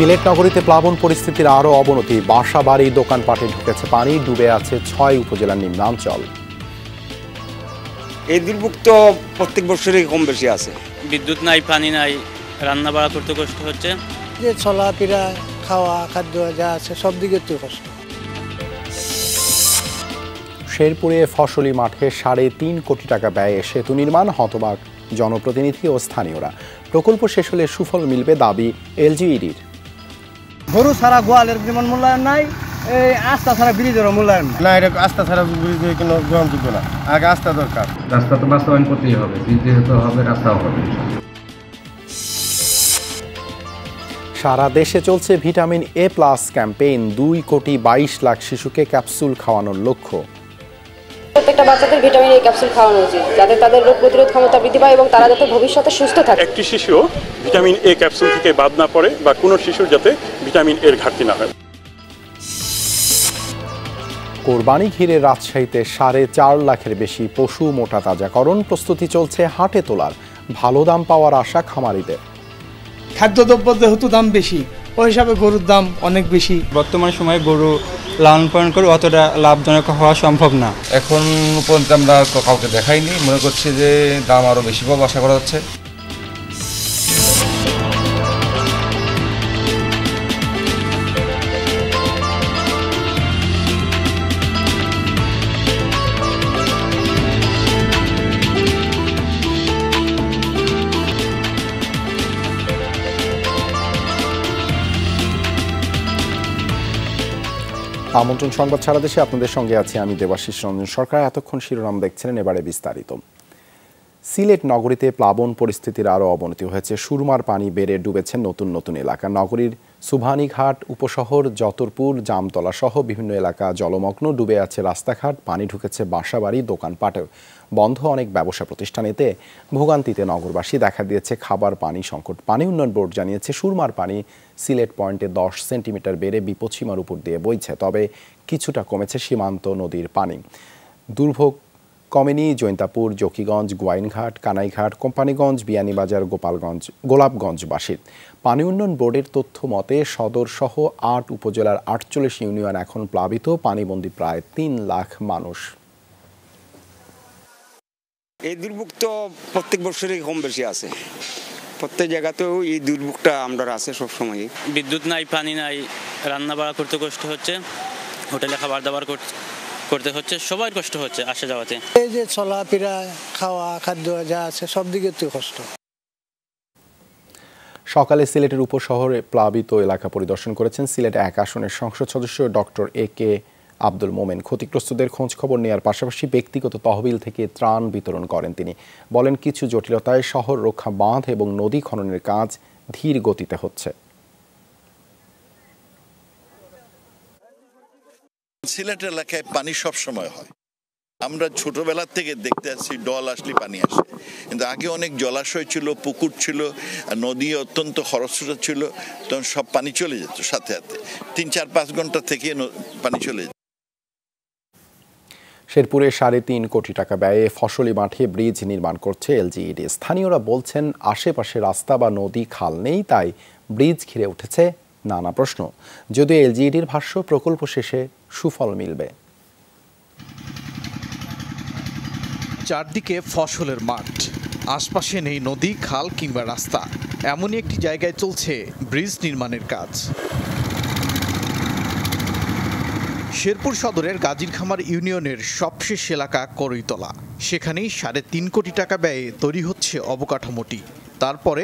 সিলেট নগরীতে প্লাবন পরিস্থিতির আরও অবনতি। বাসা বাড়ি দোকানপাটে ঢুকেছে পানি, ডুবে আছে ৬ উপজেলার নিম্নাঞ্চল। এই দুর্ভোগ তো প্রত্যেক বছরই কম বেশি আছে। বিদ্যুৎ নাই, পানি নাই, রান্না বাড়া করতে কষ্ট হচ্ছে। যে চলাফেরা, খাওয়া, খাদ্য যা আছে সব দিকে তো কষ্ট। শেরপুরে ফসলি মাঠে ৩.৫ কোটি টাকা ব্যয়ে সেতু নির্মাণ, হতবাক জনপ্রতিনিধি ও স্থানীয়রা। প্রকল্প শেষ হলে সুফল মিলবে দাবি এলজিইডির। গরু ছাড়া গোয়ালের যেমন মূল্যায়ন নাই, এই আস্থা ছাড়া ব্রিজেরও মূল্যায়ন না। এটা আস্থা ছাড়া ব্রিজ কোনো গ্রহণযোগ্য না। আগে আস্থা দরকার। রাস্তা তো বাস্তবায়ন করতেই হবে, ব্রিজ যেহেতু হবে, রাস্তাও হবে। সারা দেশে চলছে ভিটামিন এ প্লাস ক্যাম্পেইন। 2,22,00,000 শিশুকে ক্যাপসুল খাওয়ানোর লক্ষ্য। প্রত্যেকটা বাচ্চাদের ভিটামিন এ ক্যাপসুল খাওয়ানো উচিত, যাতে তাদের রোগ প্রতিরোধ ক্ষমতা বৃদ্ধি পায় এবং তারা যাতে ভবিষ্যতে সুস্থ থাকে। একটি শিশু ভিটামিন এ ক্যাপসুল থেকে বাদ না পড়ে বা কোনো শিশুর যাতে ভিটামিন এর ঘাটতি না হয়। কোরবানি ঘিরে রাজশাহীতে 4.5 লাখের বেশি পশু মোটা তাজাকরণ। প্রস্তুতি চলছে হাটে তোলার। ভালো দাম পাওয়ার আশা খামারিদের। খাদ্যদ্রব্য যেহেতু দাম বেশি, ওই হিসাবে গরুর দাম অনেক বেশি। বর্তমান সময়ে গরু লালন পালন করে অতটা লাভজনক হওয়া সম্ভব না। এখন পর্যন্ত আমরা কাউকে দেখাইনি, মনে করছি যে দাম আরও বেশি পাবো আশা করা হচ্ছে। আমন্ত্রণ সংবাদ সারা দেশে আপনাদের সঙ্গে আছি আমি দেবাশিস রঞ্জন সরকার। এতক্ষণ শিরোনাম দেখছিলেন, এবারে বিস্তারিত। সিলেট নগরীতে প্লাবন পরিস্থিতির আরও অবনতি হয়েছে। সুরমার পানি বেড়ে ডুবেছে নতুন নতুন এলাকা। নগরীর সুবহানীঘাট উপশহর, যতরপুর, জামতলা সহ বিভিন্ন এলাকা জলমগ্ন। ডুবে আছে রাস্তাঘাট, পানি ঢুকেছে বাসাবাড়ি, দোকানপাটেও। বন্ধ অনেক ব্যবসা প্রতিষ্ঠান। এতে ভোগান্তিতে নগরবাসী। দেখা দিয়েছে খাবার পানি সংকট। পানি উন্নয়ন বোর্ড জানিয়েছে সুরমার পানি সিলেট পয়েন্টে 10 সেন্টিমিটার বেড়ে বিপদসীমার উপর দিয়ে বইছে। তবে কিছুটা কমেছে সীমান্ত নদীর পানি। দুর্ভোগ কমেনি জৈন্তাপুর, জকিগঞ্জ, গোয়াইনঘাট, কানাইঘাট, কোম্পানিগঞ্জ, বিয়ানীবাজার, গোলাপগঞ্জবাসীর। পানি উন্নয়ন বোর্ডের তথ্য মতে সদর সহ 8 উপজেলার 48 ইউনিয়ন এখন প্লাবিত। পানিবন্দী প্রায় 3 লাখ মানুষ। এই দুর্ভোগ তো প্রত্যেক বছরই কম বেশি আছে। প্রত্যেক জায়গাতেও এই দুর্ভোগটা আমরা আছে সবসময়। বিদ্যুৎ নাই, পানি নাই, রান্না বাড়া করতে কষ্ট হচ্ছে, হোটেলে খাবার দাবার করতে হচ্ছে, সবার কষ্ট হচ্ছে আসা যাওয়াতে। এই যে চলাফেরা, খাওয়া, খাদ্য যা আছে সব দিকে তো কষ্ট। সকালে সিলেটের উপশহরে প্লাবিত এলাকা পরিদর্শন করেছেন সিলেট 1 আসনের সংসদ সদস্য ডক্টর AK আব্দুল মোমেন। ক্ষতিগ্রস্তদের খোঁজ খবর নেওয়ার পাশাপাশি ব্যক্তিগত তহবিল থেকে ত্রাণ বিতরণ করেন তিনি। বলেন, কিছু জটিলতায় শহর রক্ষা বাঁধ এবং নদী খননের কাজ ধীর গতিতে হচ্ছে। সিলেট এলাকায় পানি সব সময় হয়। আমরা ছোটবেলা থেকে দেখতে আসছি ডল আসলে পানি আসে, কিন্তু আগে অনেক জলাশয় ছিল, পুকুর ছিল, নদী অত্যন্ত খরস্রোতা ছিল, তখন সব পানি চলে যেত সাথে সাথে। 3-4-5 ঘন্টা থেকে পানি চলে যেত। শেরপুরে 3.5 কোটি টাকা ব্যয়ে ফসলি মাঠে ব্রিজ নির্মাণ করছে এলজিইডি। স্থানীয়রা বলছেন, আশেপাশে রাস্তা বা নদী খাল নেই, তাই ব্রিজ ঘিরে উঠেছে নানা প্রশ্ন। যদিও এলজিইডির ভাষ্য, প্রকল্প শেষে সুফল মিলবে। চারদিকে ফসলের মাঠ, আশপাশে নেই নদী, খাল কিংবা রাস্তা। এমনই একটি জায়গায় চলছে ব্রিজ নির্মাণের কাজ। শেরপুর সদরের গাজীরখামার ইউনিয়নের সবশেষ এলাকা করইতলা। সেখানেই 3.5 কোটি টাকা ব্যয়ে তৈরি হচ্ছে অবকাঠামোটি। তারপরে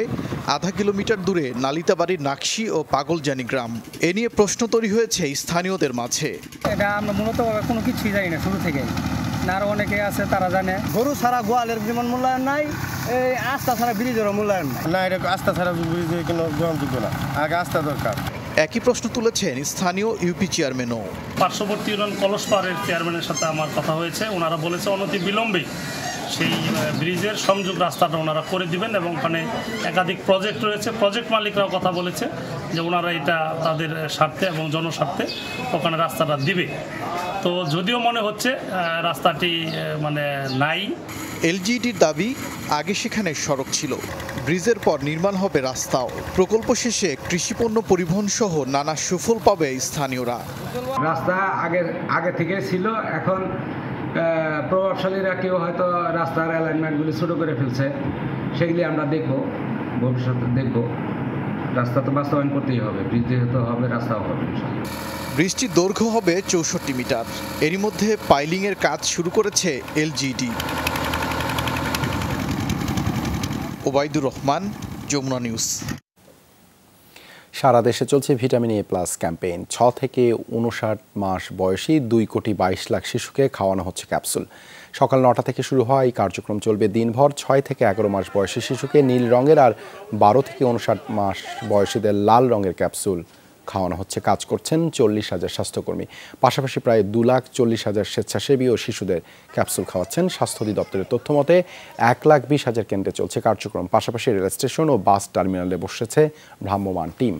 আধা কিলোমিটার দূরে নালিতাবাড়ির নাকশি ও পাগলজানি গ্রাম। এ নিয়ে প্রশ্ন তৈরি হয়েছে স্থানীয়দের মাঝে। এটা আমরা মূলত কোনো কিছুই জানি না শুরু থেকে, না আরও অনেকে আছে তারা জানে। গরু ছাড়া গোয়ালের যেমন মূল্যায়ন নাই, এই আস্থা ছাড়া ব্রিজেরও মূল্যায়ন নাই। না, এটা আস্থা ছাড়া ব্রিজ কোনো গ্রহণযোগ্য না। আগে আস্থা দরকার। একই প্রশ্ন তুলেছেন স্থানীয় ইউপি চেয়ারম্যানও। পার্শ্ববর্তী ইউনিয়ন কলসপাড়ের চেয়ারম্যানের সাথে আমার কথা হয়েছে। ওনারা বলেছে অনতি বিলম্বে সেই ব্রিজের সংযোগ রাস্তাটা ওনারা করে দিবেন এবং ওখানে একাধিক প্রজেক্ট রয়েছে। প্রজেক্ট মালিকরাও কথা বলেছে যে ওনারা এটা তাদের স্বার্থে এবং জনস্বার্থে ওখানে রাস্তাটা দিবে। তো যদিও মনে হচ্ছে রাস্তাটি নাই, এলজিইডির দাবি, আগে সেখানে সড়ক ছিল, ব্রিজের পর নির্মাণ হবে রাস্তাও। প্রকল্প শেষে কৃষিপণ্য পরিবহন সহ নানা সুফল পাবে স্থানীয়রা। রাস্তা আগে থেকে ছিল, এখন প্রভাবশালীরা কেউ হয়তো রাস্তার অ্যালাইনমেন্টগুলি ছোটো করে ফেলছে, সেগুলি আমরা দেখব, ভবিষ্যতে দেখব। রাস্তা তো বাস্তবায়ন করতেই হবে, ব্রিজ যেহেতু হবে রাস্তাও হবে। ব্রিজটির দৈর্ঘ্য হবে 64 মিটার। এরই মধ্যে পাইলিংয়ের কাজ শুরু করেছে এলজিইডি। ওবায়দুর রহমান, যমুনা নিউজ। সারা দেশে চলছে ভিটামিন এ প্লাস ক্যাম্পেইন। 6 থেকে 59 মাস বয়সী 2,22,00,000 শিশুকে খাওয়ানো হচ্ছে ক্যাপসুল। সকাল 9টা থেকে শুরু হওয়া এই কার্যক্রম চলবে দিনভর। 6 থেকে 11 মাস বয়সী শিশুকে নীল রঙের আর 12 থেকে 59 মাস বয়সীদের লাল রঙের ক্যাপসুল খাওয়ানো হচ্ছে। কাজ করছেন 40,000 স্বাস্থ্যকর্মী। পাশাপাশি প্রায় 2,40,000 স্বেচ্ছাসেবী ও শিশুদের ক্যাপসুল খাওয়াচ্ছেন। স্বাস্থ্য অধিদপ্তরের তথ্য মতে 1,20,000 কেন্দ্রে চলছে কার্যক্রম। পাশাপাশি রেল স্টেশন ও বাস টার্মিনালে বসেছে ভ্রাম্যমাণ টিম।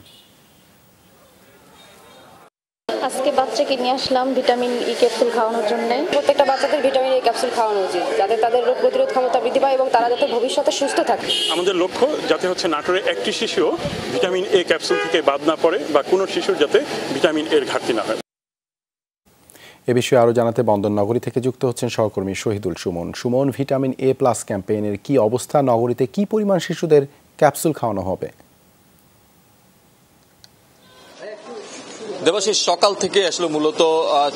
আজকে বাচ্চাকে নিয়ে আসলাম ভিটামিন ই ক্যাপসুল খাওয়ানোর জন্য। প্রত্যেকটা বাচ্চাদের ভিটামিন ই ক্যাপসুল খাওয়ানো উচিত, যাতে তাদের রোগ প্রতিরোধ ক্ষমতা বৃদ্ধি পায় এবং তারা যাতে ভবিষ্যতে সুস্থ থাকে। আমাদের লক্ষ্য যাতে হচ্ছে নাটোরে একটি শিশুও ভিটামিন এ ক্যাপসুল থেকে বাদ না পড়ে বা কোনো শিশুর যাতে ভিটামিন এর ঘাটতি না হয়। এ বিষয়ে আরও জানাতে বন্দর নগরী থেকে যুক্ত হচ্ছেন সহকর্মী Shahidul Sumon. Sumon, vitamin A plus ক্যাম্পেইনের কি অবস্থা? নগরীতে কি পরিমাণ শিশুদের ক্যাপসুল খাওয়ানো হবে? দেবাশিস, সকাল থেকে আসলে মূলত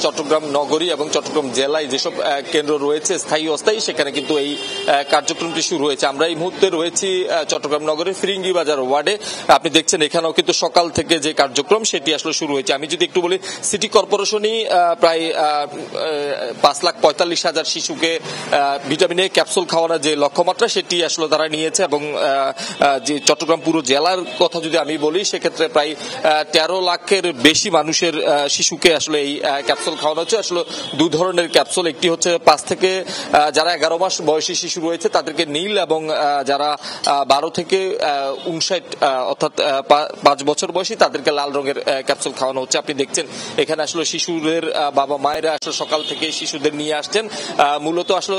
চট্টগ্রাম নগরী এবং চট্টগ্রাম জেলায় যেসব কেন্দ্র রয়েছে স্থায়ী অস্থায়ী, সেখানে কিন্তু এই কার্যক্রমটি শুরু হয়েছে। আমরা এই মুহূর্তে রয়েছি চট্টগ্রাম নগরীর ফিরিঙ্গি বাজার ওয়ার্ডে। আপনি দেখছেন এখানেও কিন্তু সকাল থেকে যে কার্যক্রম সেটি আসলে শুরু হয়েছে। আমি যদি একটু বলি, সিটি কর্পোরেশনই প্রায় 5,45,000 শিশুকে ভিটামিন এ ক্যাপসুল খাওয়ানোর যে লক্ষ্যমাত্রা সেটি আসলে তারা নিয়েছে এবং যে চট্টগ্রাম পুরো জেলার কথা যদি আমি বলি, সেক্ষেত্রে প্রায় 13 লাখের বেশি মানুষের শিশুকে আসলে এই ক্যাপসুল খাওয়ানো হচ্ছে। আসলে দু ধরনের ক্যাপসুল, একটি হচ্ছে 5 থেকে যারা 11 মাস বয়সী শিশু রয়েছে তাদেরকে নীল, এবং যারা 12 থেকে 59 অর্থাৎ 5 বছর বয়সী তাদেরকে লাল রঙের ক্যাপসুল খাওয়ানো হচ্ছে। আপনি দেখছেন এখানে আসলে শিশুদের বাবা মায়েরা আসলে সকাল থেকে শিশুদের নিয়ে আসছেন। মূলত আসলে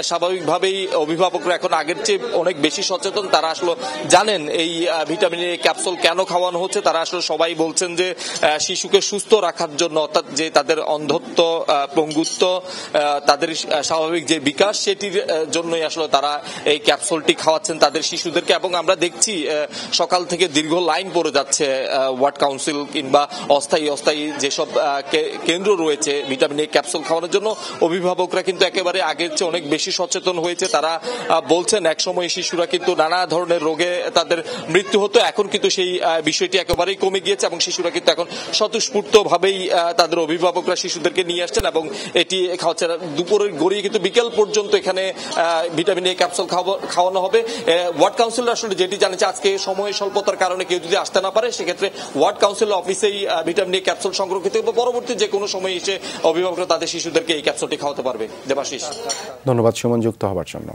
স্বাভাবিকভাবেই অভিভাবকরা এখন আগের চেয়ে অনেক বেশি সচেতন। তারা আসলে জানেন এই ভিটামিন এ ক্যাপসুল কেন খাওয়ানো হচ্ছে। তারা আসলে সবাই বলছেন যে শিশুকে সুস্থ রাখার জন্য, অর্থাৎ যে তাদের অন্ধত্ব, পঙ্গুত্ব, তাদের স্বাভাবিক যে বিকাশ, সেটির জন্যই আসলে তারা এই ক্যাপসুলটি খাওয়াচ্ছেন তাদের শিশুদেরকে। এবং আমরা দেখছি সকাল থেকে দীর্ঘ লাইন পড়ে যাচ্ছে ওয়ার্ড কাউন্সিল কিংবা অস্থায়ী যেসব কেন্দ্র রয়েছে ভিটামিন এ ক্যাপসুল খাওয়ানোর জন্য। অভিভাবকরা কিন্তু একেবারে আগের চেয়ে অনেক বেশি সচেতন হয়েছে। তারা বলছেন একসময় শিশুরা কিন্তু নানা ধরনের রোগে তাদের মৃত্যু হতো, এখন কিন্তু সেই বিষয়টি একেবারেই কমে গিয়েছে এবং শিশুরা কিন্তু এখন স্বতঃস্ফূর্ত ভাবেই তাদের অভিভাবকরা শিশুদেরকে নিয়ে আসছেন এবং এটি খাওয়াচ্ছে। দুপুরের গড়িয়ে কিন্তু বিকেল পর্যন্ত এখানে ভিটামিন এ ক্যাপসুল খাওয়ানো হবে। ওয়ার্ড কাউন্সিলর আসলে যেটি জানিয়েছে, আজকে সময় স্বল্পতার কারণে কেউ যদি আসতে না পারে, সেক্ষেত্রে ওয়ার্ড কাউন্সিল অফিসেই ভিটামিন এ ক্যাপসুল সংরক্ষিত হবে। পরবর্তী যে কোনো সময় এসে অভিভাবকরা তাদের শিশুদেরকে এই ক্যাপসুলটি খাওয়াতে পারবে। দেবাশিস, ধন্যবাদ সুমন যুক্ত হবার জন্য।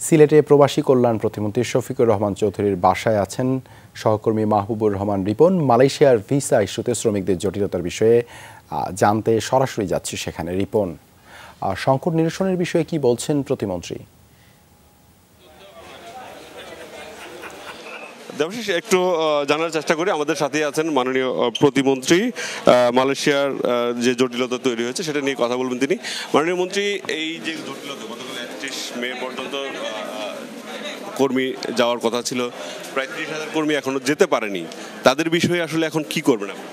সিলেটে প্রবাসী কল্যাণ প্রতিমন্ত্রী শফিকুর রহমান চৌধুরীর বাসায় আছেন সহকর্মী মাহবুবুর রহমান রিপন। মালয়েশিয়ার ভিসা ইস্যুতে শ্রমিকদের জটিলতার বিষয়ে জানতে সরাসরি যাচ্ছি সেখানে। রিপন, সংকট নিরসনের বিষয়ে কি বলছেন প্রতিমন্ত্রী? দেবাশিস, একটু জানার চেষ্টা করি। আমাদের সাথে আছেন মাননীয় প্রতিমন্ত্রী। মালয়েশিয়ার যে জটিলতা তৈরি হয়েছে সেটা নিয়ে কথা বলবেন তিনি। মাননীয় মন্ত্রী, এই যে জটিলতা, গতকাল 31 মে পর্যন্ত কর্মী যাওয়ার কথা ছিল, প্রায় 30,000 কর্মী এখনো যেতে পারেনি। তাদের বিষয়ে আসলে এখন কি করবেন আপনি?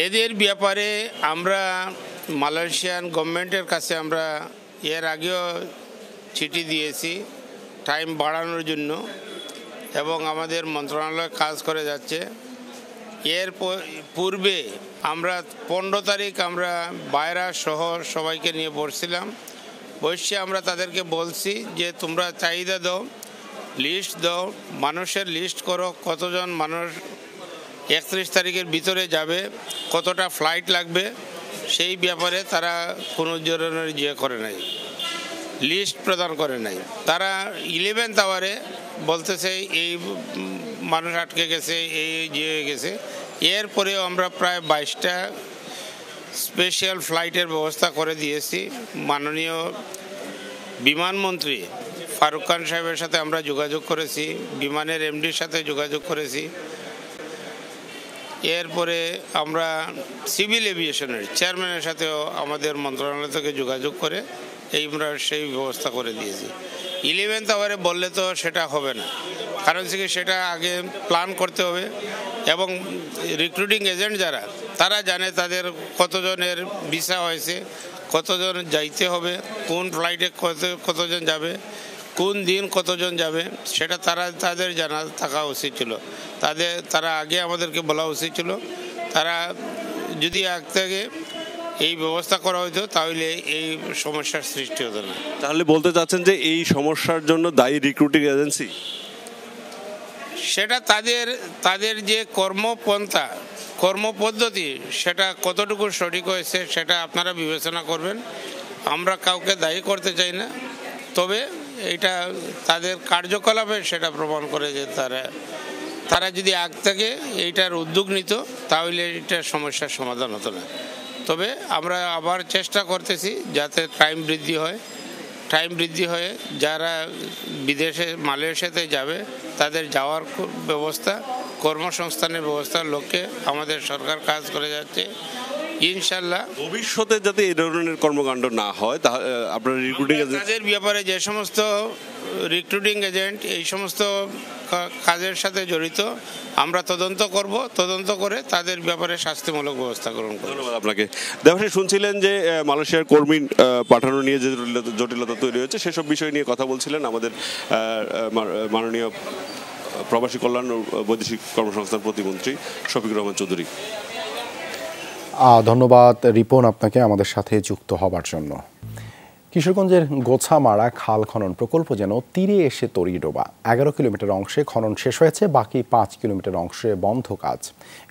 এদের ব্যাপারে আমরা মালয়েশিয়ান গভর্নমেন্টের কাছে আমরা এর আগেও চিঠি দিয়েছি টাইম বাড়ানোর জন্য, এবং আমাদের মন্ত্রণালয় কাজ করে যাচ্ছে। এর পূর্বে আমরা 15 তারিখ আমরা বাইরা সহ সবাইকে নিয়ে বসছিলাম। বসে আমরা তাদেরকে বলছি যে তোমরা চাহিদা দাও, লিস্ট দাও, মানুষের লিস্ট করো, কতজন মানুষ 31 তারিখের ভিতরে যাবে, কতটা ফ্লাইট লাগবে। সেই ব্যাপারে তারা কোনো ধরনের করে নাই, লিস্ট প্রদান করে নাই। তারা 11th আওয়ারে বলতেছে এই মানুষ আটকে গেছে, এই হয়ে গেছে। এরপরেও আমরা প্রায় 22টা স্পেশাল ফ্লাইটের ব্যবস্থা করে দিয়েছি। মাননীয় বিমানমন্ত্রী ফারুক খান সাহেবের সাথে আমরা যোগাযোগ করেছি, বিমানের এমডির সাথে যোগাযোগ করেছি। এরপরে আমরা সিভিল এভিয়েশনের চেয়ারম্যানের সাথেও আমাদের মন্ত্রণালয় থেকে যোগাযোগ করে আমরা সেই ব্যবস্থা করে দিয়েছি। 11th আওয়ারে বললে তো সেটা হবে না, কারণ থেকে সেটা আগে প্ল্যান করতে হবে এবং রিক্রুটিং এজেন্ট যারা তারা জানে তাদের কতজনের ভিসা হয়েছে, কতজন যাইতে হবে, কোন ফ্লাইটে কতজন যাবে, কোন দিন কতজন যাবে, সেটা তাদের জানা থাকা উচিত ছিল। তারা আগে আমাদেরকে বলা উচিত ছিল। তারা যদি আগ থেকে এই ব্যবস্থা করা হতো তাহলে এই সমস্যার সৃষ্টি হতো না। তাহলে বলতে চাচ্ছেন যে এই সমস্যার জন্য দায়ী রিক্রুটিং এজেন্সি? সেটা তাদের যে কর্মপন্থা কর্মপদ্ধতি সেটা কতটুকু সঠিক হয়েছে সেটা আপনারা বিবেচনা করবেন। আমরা কাউকে দায়ী করতে চাই না, তবে এটা তাদের কার্যকলাপে সেটা প্রমাণ করে যে তারা যদি আগ থেকে এইটার উদ্যোগ নিত তাহলে এটার সমস্যার সমাধান হতো না। তবে আমরা আবার চেষ্টা করতেছি যাতে টাইম বৃদ্ধি হয়ে যারা বিদেশে মালয়েশিয়াতে যাবে তাদের যাওয়ার ব্যবস্থা, কর্মসংস্থানের ব্যবস্থার লক্ষ্যে আমাদের সরকার কাজ করে যাচ্ছে। ইনশাল্লাহ ভবিষ্যতে যাতে এই ধরনের কর্মকাণ্ড না হয় আপনার রিক্রুটিং কাজের ব্যাপারে যে সমস্ত রিক্রুটিং এজেন্ট এই সমস্ত কাজের সাথে জড়িত আমরা তদন্ত করে তাদের ব্যাপারে শাস্তিমূলক ব্যবস্থা গ্রহণ করব। ধন্যবাদ আপনাকে। দেবাশিস, শুনছিলেন যে মালয়েশিয়ার কর্মী পাঠানো নিয়ে যে জটিলতা তৈরি হয়েছে সেসব বিষয় নিয়ে কথা বলছিলেন আমাদের মাননীয় প্রবাসী কল্যাণ ও বৈদেশিক কর্মসংস্থান প্রতিমন্ত্রী শফিকুর রহমান চৌধুরী। ধন্যবাদ রিপন আপনাকে আমাদের সাথে যুক্ত হবার জন্য। কিশোরগঞ্জের গোছামারা খাল খনন প্রকল্প যেন তীরে এসে তরিডোবা। 11 কিলোমিটার অংশে খনন শেষ হয়েছে, বাকি 5 কিলোমিটার অংশে বন্ধ কাজ।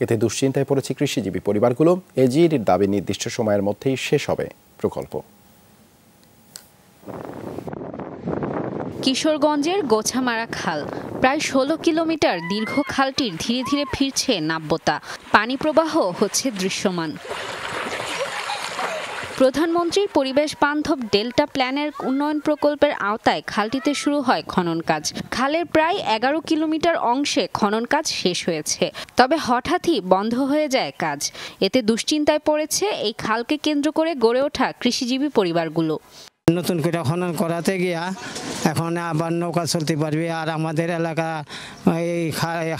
এতে দুশ্চিন্তায় পড়েছে কৃষিজীবী পরিবারগুলো। এজির দাবি নির্দিষ্ট সময়ের মধ্যেই শেষ হবে প্রকল্প। কিশোরগঞ্জের গোছামারা খাল প্রায় 16 কিলোমিটার দীর্ঘ খালটির ধীরে ধীরে ফিরছে নাব্যতা। পানি প্রবাহ হচ্ছে দৃশ্যমান। প্রধানমন্ত্রীর পরিবেশ বান্ধব ডেল্টা প্ল্যানের উন্নয়ন প্রকল্পের আওতায় খালটিতে শুরু হয় খনন কাজ। খালের প্রায় 11 কিলোমিটার অংশে খনন কাজ শেষ হয়েছে, তবে হঠাৎই বন্ধ হয়ে যায় কাজ। এতে দুশ্চিন্তায় পড়েছে এই খালকে কেন্দ্র করে গড়ে ওঠা কৃষিজীবী পরিবারগুলো। নতুন করে খনন করাতে গিয়া এখন আবার নৌকা চলতে পারবে, আর আমাদের এলাকা এই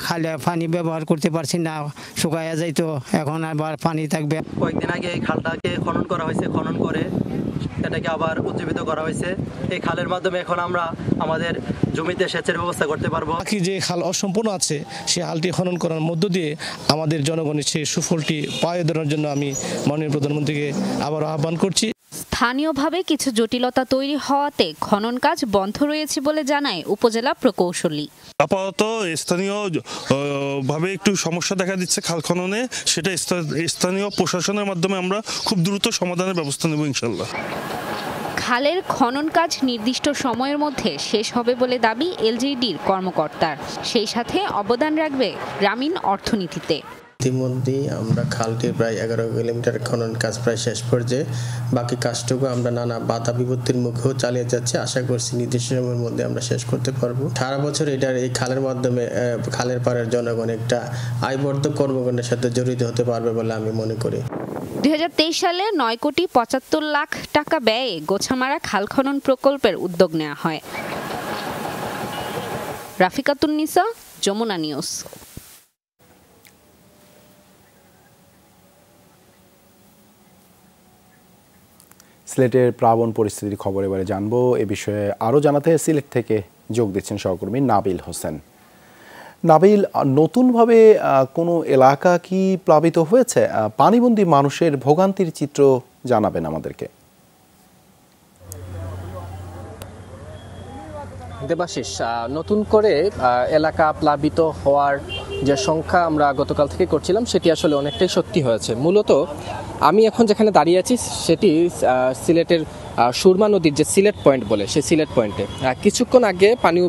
খালে পানি ব্যবহার করতে পারছি না, শুকাইয়া যাইতো, এখন আবার পানি থাকবে। কয়েকদিন আগে এই খালটাকে খনন করা হয়েছে, খনন করে এটাকে আবার উজ্জীবিত করা হয়েছে। এই খালের মাধ্যমে এখন আমরা আমাদের জমিতে সেচের ব্যবস্থা করতে পারবো। বাকি যে খাল অসম্পূর্ণ আছে সেই খালটি খনন করার মধ্য দিয়ে আমাদের জনগণের সেই সুফলটি পাওয়া দেওয়ার জন্য আমি মাননীয় প্রধানমন্ত্রীকে আবার আহ্বান করছি। স্থানীয়ভাবে কিছু জটিলতা তৈরি হওয়াতে খনন কাজ বন্ধ রয়েছে বলে জানায় উপজেলা প্রকৌশলী। আপাতত স্থানীয় ভাবে একটু সমস্যা দেখা দিচ্ছে খাল খননে, সেটা স্থানীয় প্রশাসনের মাধ্যমে আমরা খুব দ্রুত সমাধানের ব্যবস্থা নেব ইনশাল্লাহ। খালের খনন কাজ নির্দিষ্ট সময়ের মধ্যে শেষ হবে বলে দাবি এলজিইডির কর্মকর্তার। সেই সাথে অবদান রাখবে গ্রামীণ অর্থনীতিতে। ইতিমধ্যেই আমরা খালটির প্রায় 11 কিলোমিটার খনন কাজ প্রায় শেষ পর্যায়ে। বাকি কাজটুকু আমরা নানা বাধা বিপত্তির মুখেও চালিয়ে যাচ্ছি। আশা করছি নির্দিষ্ট সময়ের মধ্যে আমরা শেষ করতে পারবো। সারা বছর এই খালের মাধ্যমে খালের পাড়ের জনগণ একটা আয়বর্ধক কর্মকাণ্ডের সাথে জড়িত হতে পারবে বলে আমি মনে করি। 2023 সালে 9 কোটি 75 লাখ টাকা ব্যয়ে গোছামারা খাল খনন প্রকল্পের উদ্যোগ নেওয়া হয়। রাফিকাতুন্নিসা, যমুনা নিউজ। সিলেটের প্লাবন পরিস্থিতির খবর এবারে জানবো। এ বিষয়ে আরও জানাতে সিলেট থেকে যোগ দিচ্ছেন সহকর্মী নাবিল হোসেন। নাবিল, নতুনভাবে কোনো এলাকা কি প্লাবিত হয়েছে? পানিবন্দী মানুষের ভোগান্তির চিত্র জানাবেন আমাদেরকে। দেবাশিস, নতুন করে এলাকা প্লাবিত হওয়ার যে সংখ্যা আমরা গতকাল থেকে করছিলাম সেটি আসলে অনেকটাই সত্যি হয়েছে। মূলত আমি এখন যেখানে দাঁড়িয়ে আছি সেটি সিলেটের সুরমা নদীর যে সিলেট পয়েন্ট বলে সেই সিলেট পয়েন্টে। কিছুক্ষণ আগে পানি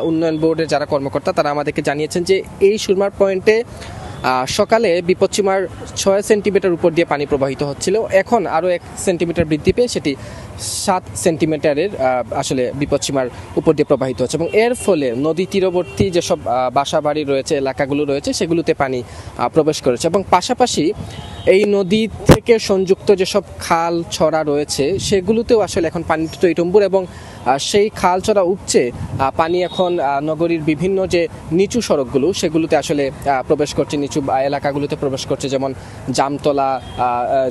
উন্নয়ন বোর্ডের যারা কর্মকর্তা তারা আমাদেরকে জানিয়েছেন যে এই সুরমার পয়েন্টে সকালে বিপদসীমার 6 সেন্টিমিটার উপর দিয়ে পানি প্রবাহিত হচ্ছিল, এখন আরও 1 সেন্টিমিটার বৃদ্ধি পেয়ে সেটি 7 সেন্টিমিটারের আসলে বিপদসীমার উপর দিয়ে প্রবাহিত হচ্ছে এবং এর ফলে নদী তীরবর্তী যেসব বাসাবাড়ি রয়েছে, এলাকাগুলো রয়েছে, সেগুলোতে পানি প্রবেশ করেছে এবং পাশাপাশি এই নদী থেকে সংযুক্ত যেসব খাল ছড়া রয়েছে সেগুলোতেও আসলে এখন পানি টইটুম্বুর এবং সেই খাল ছড়া উপচে পানি এখন নগরীর বিভিন্ন যে নিচু সড়কগুলো সেগুলোতে আসলে প্রবেশ করছে, নিচু এলাকাগুলোতে প্রবেশ করছে, যেমন জামতলা,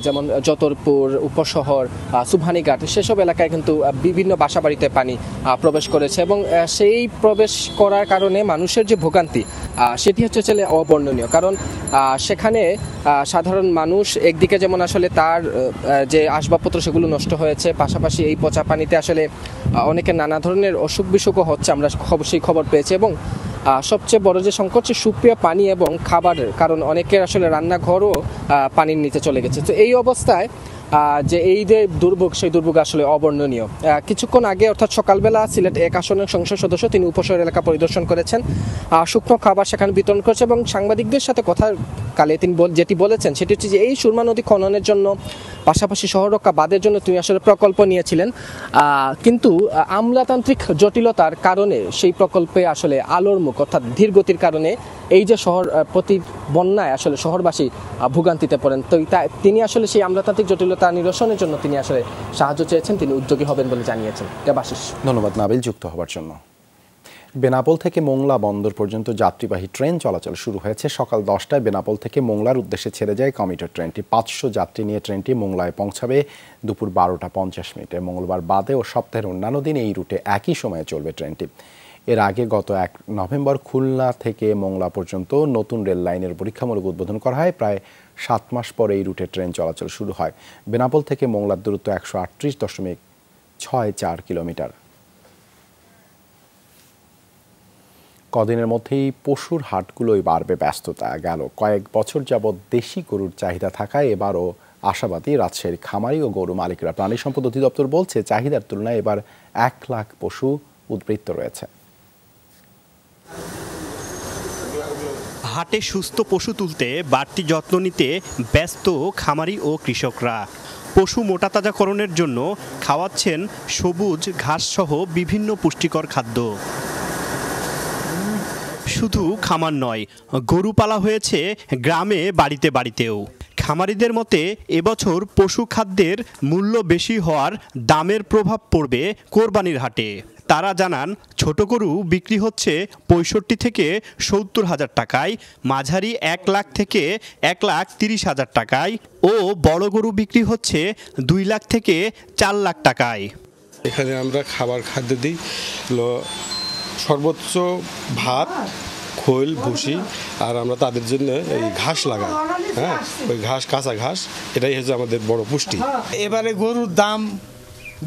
যেমন যতরপুর, উপশহর, সুবহানীঘাট, সেসব এলাকায় কিন্তু বিভিন্ন বাসাবাড়িতে পানি প্রবেশ করেছে এবং সেই প্রবেশ করার কারণে মানুষের যে ভোগান্তি সেটি হচ্ছে অবর্ণনীয়। কারণ সেখানে সাধারণ মানুষ একদিকে যেমন আসলে তার যে আসবাবপত্র সেগুলো নষ্ট হয়েছে, পাশাপাশি এই পচা পানিতে আসলে অনেকের নানা ধরনের অসুখ বিসুখও হচ্ছে, আমরা সেই খবর পেয়েছি এবং সবচেয়ে বড় যে সংকট হচ্ছে সুপেয় পানি এবং খাবারের, কারণ অনেকের আসলে রান্নাঘরও পানির নিচে চলে গেছে। তো এই অবস্থায় যে এই যে দুর্ভোগ, সেই দুর্ভোগ আসলে অবর্ণনীয়। কিছুক্ষণ আগে অর্থাৎ সকালবেলা সিলেট 1 আসনের সংসদ সদস্য তিনি উপশহর এলাকা পরিদর্শন করেছেন, শুকনো খাবার সেখানে বিতরণ করেছে এবং সাংবাদিকদের সাথে কথা কালে তিনি যেটি বলেছেন সেটি হচ্ছে যে এই সুরমা নদী খননের জন্য পাশাপাশি শহর রক্ষা বাঁধের জন্য তিনি আসলে প্রকল্প নিয়েছিলেন, কিন্তু আমলাতান্ত্রিক জটিলতার কারণে সেই প্রকল্পে আসলে আলোর মুখ অর্থাৎ ধীর গতির কারণে এই যে শহর প্রতি বন্যায় আসলে শহরবাসী ভোগান্তিতে পড়েন। তো তিনি আসলে সেই আমলাতান্ত্রিক জটিলতা নিরসনের জন্য তিনি আসলে সাহায্য চেয়েছেন, তিনি উদ্যোগী হবেন বলে জানিয়েছেন। দেবাশিস, ধন্যবাদ নাবিল যুক্ত হওয়ার জন্য। বেনাপোল থেকে মোংলা বন্দর পর্যন্ত যাত্রীবাহী ট্রেন চলাচল শুরু হয়েছে। সকাল 10টায় বেনাপোল থেকে মোংলার উদ্দেশ্যে ছেড়ে যায় কমিউটার ট্রেনটি। 500 যাত্রী নিয়ে ট্রেনটি মোংলায় পৌঁছাবে দুপুর 12:50। মঙ্গলবার বাদে ও সপ্তাহের অন্যান্য দিন এই রুটে একই সময়ে চলবে ট্রেনটি। এর আগে গত 1 নভেম্বর খুলনা থেকে মোংলা পর্যন্ত নতুন রেল লাইনের পরীক্ষামূলক উদ্বোধন করা হয়। প্রায় 7 মাস পরে এই রুটে ট্রেন চলাচল শুরু হয়। বেনাপোল থেকে মোংলার দূরত্ব 138.64 কিলোমিটার। কদিনের মধ্যেই পশুর হাটগুলোই বাড়বে ব্যস্ততা। গেল কয়েক বছর যাবৎ দেশি গরুর চাহিদা থাকায় এবারও আশাবাদী রাজশাহীর খামারি ও গরু মালিকরা। প্রাণী সম্পদ অধিদপ্তর বলছে চাহিদার তুলনায় এবার 1 লাখ পশু উদ্বৃত্ত রয়েছে। হাটে সুস্থ পশু তুলতে বাড়তি যত্ন নিতে ব্যস্ত খামারি ও কৃষকরা। পশু মোটাতাজাকরণের জন্য খাওয়াচ্ছেন সবুজ ঘাসসহ বিভিন্ন পুষ্টিকর খাদ্য। শুধু খামার নয়, গরু পালা হয়েছে গ্রামে বাড়িতে বাড়িতেও। খামারিদের মতে এবছর পশু খাদ্যের মূল্য বেশি হওয়ার দামের প্রভাব পড়বে কোরবানির হাটে। তারা জানান ছোট গরু বিক্রি হচ্ছে 65 থেকে 70 হাজার টাকায়, মাঝারি 1 লাখ থেকে 1,30,000 টাকায় ও বড় গরু বিক্রি হচ্ছে 2 লাখ থেকে 4 লাখ টাকায়। এখানে আমরা খাদ্য দিই সর্বোচ্চ ভাত, খোল, ভুসি, আর আমরা তাদের জন্য এই ঘাস লাগাই। হ্যাঁ, ওই ঘাস, কাঁচা ঘাস, এটাই হচ্ছে আমাদের বড় পুষ্টি। এবারে গরুর দাম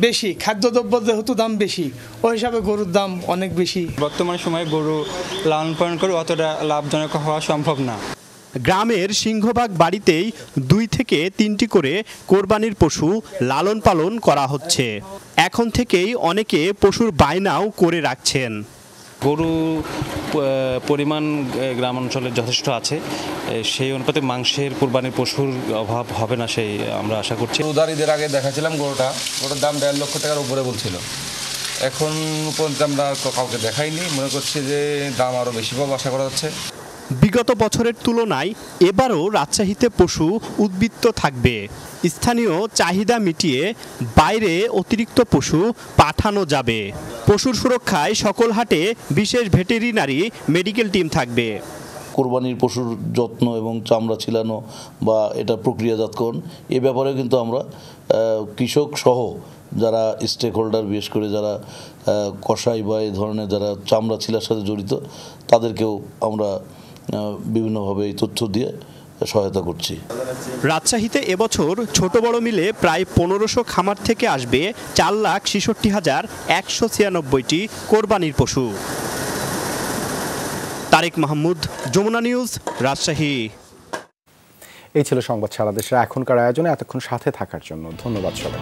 বেশি, খাদ্যদ্রব্য যেহেতু দাম বেশি, ওই হিসাবে গরুর দাম অনেক বেশি। বর্তমান সময়ে গরু লালন পালন করে অতটা লাভজনক হওয়া সম্ভব না। গ্রামের সিংহভাগ বাড়িতেই 2 থেকে 3টি করে কোরবানির পশু লালন পালন করা হচ্ছে। এখন থেকেই অনেকে পশুর বায়নাও করে রাখছেন। গরু পরিমাণ গ্রাম অঞ্চলে যথেষ্ট আছে, সেই অনুপাতে মাংসের কোরবানির পশুর অভাব হবে না, সেই আমরা আশা করছি। উদারিদের আগে দেখাছিলাম গরুটার দাম 1.5 লক্ষ টাকার উপরে বলছিল। এখন পর্যন্ত আমরা কাউকে দেখাইনি, মনে করছি যে দাম আরও বেশি পাবো আশা করা যাচ্ছে। বিগত বছরের তুলনায় এবারও রাজশাহীতে পশু উদ্বৃত্ত থাকবে। স্থানীয় চাহিদা মিটিয়ে বাইরে অতিরিক্ত পশু পাঠানো যাবে। পশুর সুরক্ষায় সকল হাটে বিশেষ ভেটেরিনারি মেডিকেল টিম থাকবে। কোরবানির পশুর যত্ন এবং চামড়া ছিলানো বা এটা প্রক্রিয়াজাতকরণ, এ ব্যাপারে কিন্তু আমরা কৃষক সহ যারা স্টেক হোল্ডার, বিশেষ করে যারা কসাই বা এই ধরনের যারা চামড়া ছিলার সাথে জড়িত, তাদেরকেও আমরা বিভিন্নভাবে এই তথ্য দিয়ে সহায়তা করছি। রাজশাহীতে এবছর ছোট বড় মিলে প্রায় 1500 খামার থেকে আসবে 4,66,196টি কোরবানির পশু। তারেক মাহমুদ, যমুনা নিউজ, রাজশাহী। এই ছিল সংবাদ সারা দেশের এখনকার আয়োজনে। এতক্ষণ সাথে থাকার জন্য ধন্যবাদ সবাই।